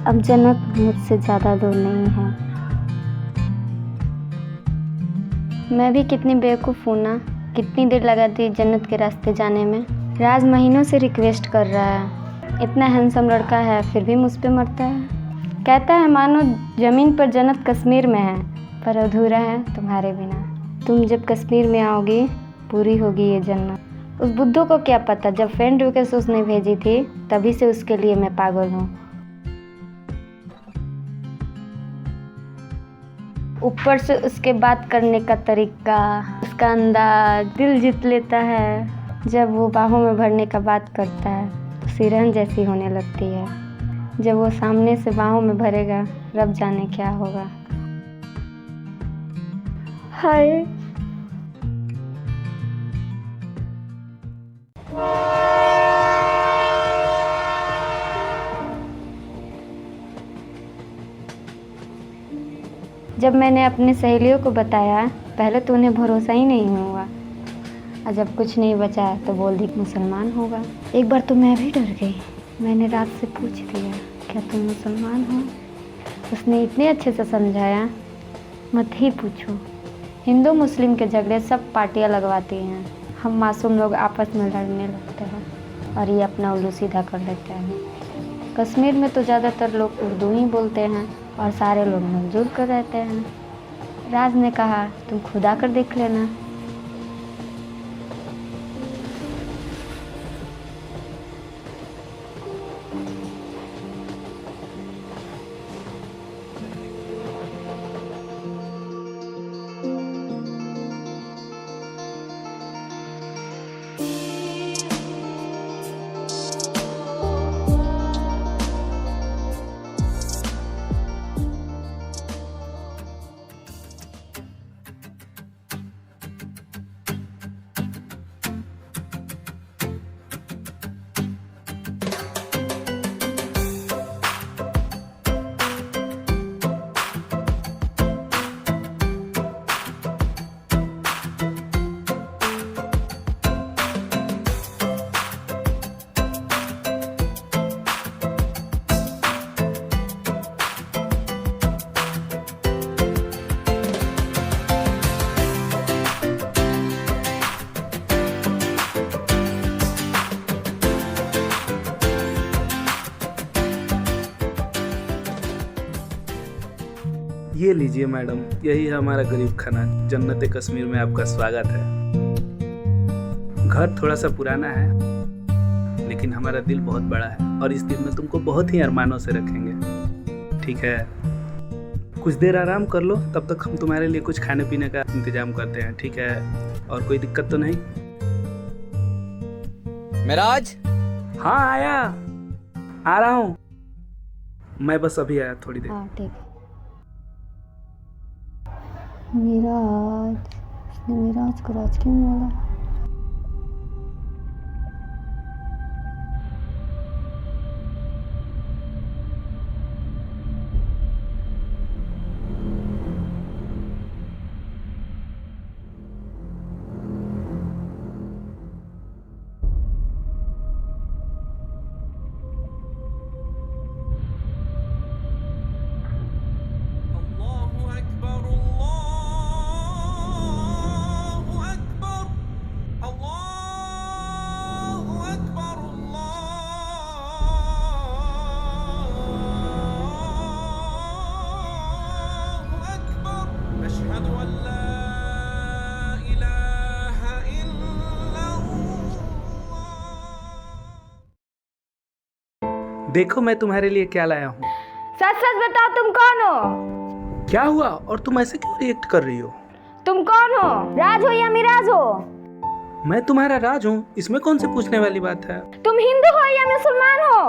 अब जन्नत मुझसे ज़्यादा दूर नहीं है। मैं भी कितनी बेवकूफ़ हूँ ना, कितनी देर लगा दी जन्नत के रास्ते जाने में। राज महीनों से रिक्वेस्ट कर रहा है, इतना हैंडसम लड़का है फिर भी मुझ पे मरता है। कहता है मानो ज़मीन पर जन्नत कश्मीर में है, पर अधूरा है तुम्हारे बिना। तुम जब कश्मीर में आओगी पूरी होगी ये जन्नत। उस बुद्धू को क्या पता, जब फ्रेंड रिक्वेस्ट उसने भेजी थी तभी से उसके लिए मैं पागल हूँ। ऊपर से उसके बात करने का तरीका, उसका अंदाज दिल जीत लेता है। जब वो बाहों में भरने का बात करता है तो सिरहन जैसी होने लगती है। जब वो सामने से बाहों में भरेगा रब जाने क्या होगा। हाय जब मैंने अपनी सहेलियों को बताया पहले तो उन्हें भरोसा ही नहीं हुआ, और जब कुछ नहीं बचा तो बोल दी मुसलमान होगा। एक बार तो मैं भी डर गई। मैंने रात से पूछ लिया क्या तुम मुसलमान हो। उसने इतने अच्छे से समझाया मत ही पूछो। हिंदू मुस्लिम के झगड़े सब पार्टियां लगवाती हैं, हम मासूम लोग आपस में लड़ने लगते हैं और ये अपना उल्लू सीधा कर लेते हैं। कश्मीर में तो ज़्यादातर लोग उर्दू ही बोलते हैं और सारे लोग मिलजुल कर रहते हैं। राज ने कहा तुम खुद आकर देख लेना। ये लीजिए मैडम, यही है हमारा गरीब खाना। जन्नत कश्मीर में आपका स्वागत है। घर थोड़ा सा पुराना है लेकिन हमारा दिल बहुत बड़ा है और इस दिल में तुमको बहुत ही अरमानों से रखेंगे। ठीक है, कुछ देर आराम कर लो, तब तक हम तुम्हारे लिए कुछ खाने पीने का इंतजाम करते हैं। ठीक है, और कोई दिक्कत तो नहीं? मेराज, हाँ आया, आ रहा हूँ मैं, बस अभी आया थोड़ी देर। हाँ ठीक है। मिराज, उसने मिराज को राज क्यों बोला? देखो मैं तुम्हारे लिए क्या लाया हूँ। सच सच बताओ तुम कौन हो? क्या हुआ और तुम ऐसे क्यों रिएक्ट कर रही हो? तुम कौन हो? राज हो या मिराज हो? मैं तुम्हारा राज हूँ, इसमें कौन से पूछने वाली बात है? तुम हिंदू हो या मुसलमान हो?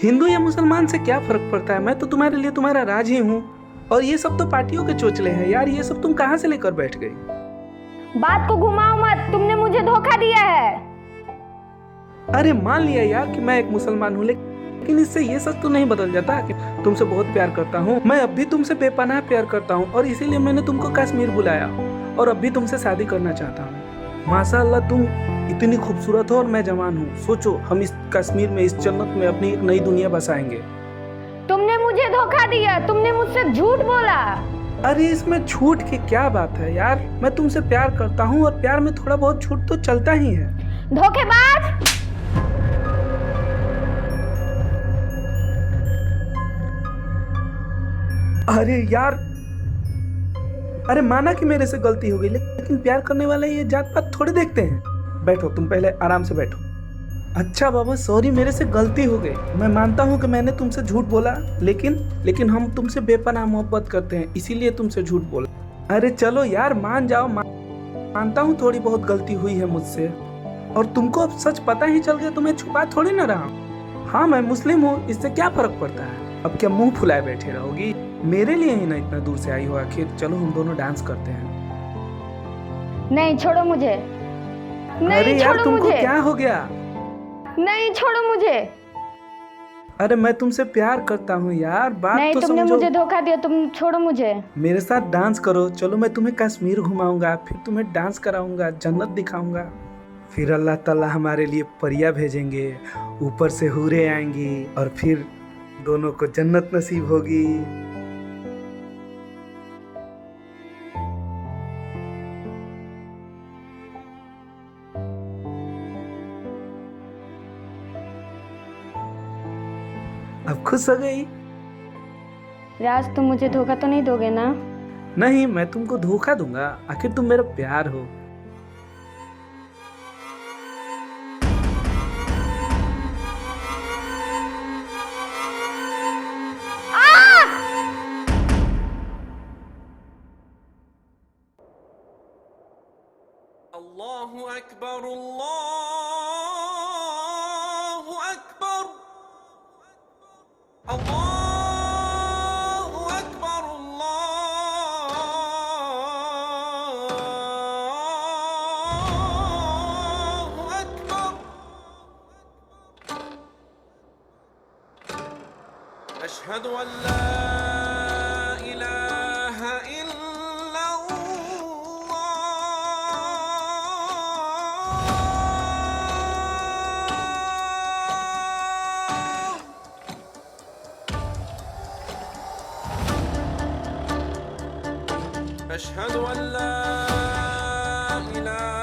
हिंदू या मुसलमान से क्या फर्क पड़ता है? मैं तो तुम्हारे लिए तुम्हारा राज ही हूँ। और ये सब तो पार्टियों के चोचले हैं यार, ये सब तुम कहाँ से लेकर बैठ गई? बात को घुमाओ मत, तुमने मुझे धोखा दिया है। अरे मान लिया यार कि मैं एक मुसलमान हूँ, लेकिन इससे ये सच तो नहीं बदल जाता कि तुमसे बहुत प्यार करता हूँ। मैं अब भी तुमसे बेपनाह प्यार करता हूँ और इसीलिए मैंने तुमको कश्मीर बुलाया और अब भी तुमसे शादी करना चाहता हूँ। माशाअल्लाह तुम इतनी खूबसूरत हो और मैं जवान हूँ। सोचो हम इस कश्मीर में, इस जन्नत में अपनी एक नई दुनिया बसाएंगे। तुमने तुमने मुझे धोखा दिया, तुमने मुझसे झूठ बोला। अरे इसमें झूठ की क्या बात है यार, मैं तुमसे प्यार करता हूँ और प्यार में थोड़ा बहुत झूठ तो चलता ही है। धोखेबाज। अरे यार, अरे माना कि मेरे से गलती हो गई, लेकिन प्यार करने वाले ये जात पात थोड़े देखते हैं। बैठो, तुम पहले आराम से बैठो। अच्छा बाबा, सॉरी, मेरे से गलती हो गई। मैं मानता हूँ कि मैंने तुमसे झूठ बोला, लेकिन हम तुमसे बेपनाह मोहब्बत करते हैं, इसीलिए तुमसे झूठ बोला। अरे चलो यार, मान जाओ। मानता हूँ थोड़ी बहुत गलती हुई है मुझसे, और तुमको अब सच पता ही चल गया तो मैं छुपा थोड़ी ना रहा हूँ। हाँ, मैं मुस्लिम हूँ, इससे क्या फर्क पड़ता है। अब क्या मुंह फुलाए बैठे रहोगी? मेरे लिए ही ना इतना दूर से आई हो आखिर। चलो हम दोनों डांस करते हैं। नहीं, छोड़ो मुझे। नहीं, अरे यार, छोड़ो तुमको मुझे। क्या हो गया? नहीं, छोड़ो मुझे। अरे मैं तुमसे प्यार करता हूँ यार, बात नहीं, तो तुमने समझो। मुझे धोखा दिया, तुम छोड़ो मुझे। मेरे साथ डांस करो। चलो मैं तुम्हें कश्मीर घुमाऊंगा, फिर तुम्हें डांस कराऊंगा, जन्नत दिखाऊंगा। फिर अल्लाह ताला हमारे लिए परियां भेजेंगे, ऊपर से हूरें आएंगी, और फिर दोनों को जन्नत नसीब होगी। अब खुश हो गई? राज, तुम मुझे धोखा तो नहीं दोगे ना? नहीं, मैं तुमको धोखा दूंगा? आखिर तुम मेरा प्यार हो। अल्लाहु अकबर, अल्लाहु अकबर, अल्लाहु अकबर, अल्लाहु अकबर। अशहदु अल्ला इलाहा इल्लल्लाह, अशहदु अल्ला इलाहा